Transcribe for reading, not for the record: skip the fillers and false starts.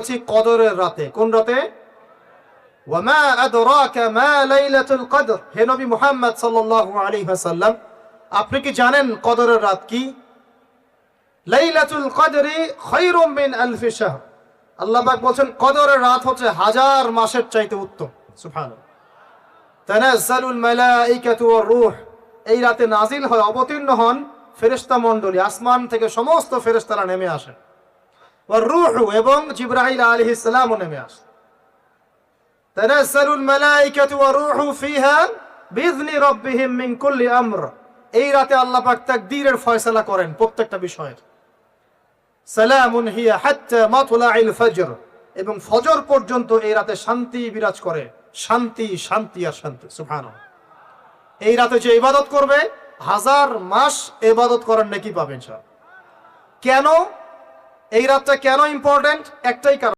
কদরের রাতে। কোন রাতে? ওয়ামা আদরাকা মা লাইলাতুল কদর। হে নবী মুহাম্মদ সাল্লাল্লাহু আলাইহি ওয়াসাল্লাম, আপনি কি জানেন কদরের রাত কি? লাইলাতুল কদরি খায়রুম মিন আলফি শাহর। আল্লাহ পাক বলেন কদরের রাত হচ্ছে হাজার মাসের চাইতে উত্তম। সুবহানাল্লাহ। তানাজ্জালুল মালাইকাতু ওয়ার রূহ। এই রাতে নাজিল হয়, অবতীর্ণ হন ফেরেশতা মণ্ডলী, আসমান থেকে সমস্ত ফেরেশতারা নেমে আসেন। ওয়ার রূহ, এবং জিবরাইল আলাইহিস সালামও নেমে আসেন। তানাজ্জালুল মালাইকাতু ওয়ার রূহু ফিহা বিইذনি রাব্বিহিম মিন কুল্লি আমর। এই রাতে আল্লাহ পাক তাকদীরের ফয়সালা করেন প্রত্যেকটা বিষয়ের। সালামুন হিয়া হাত্তা মাতলাইল ফজর, এবং ফজর পর্যন্ত এই রাতে শান্তি বিরাজ করে। শান্তি, শান্তি আর শান্তি। সুবহানাল্লাহ। এই রাতে যে ইবাদত করবে হাজার মাস ইবাদত করার নেকি পাবে ইনশাআল্লাহ। কেন এই রাতটা কেন ইম্পর্টেন্ট? একটাই কারণ।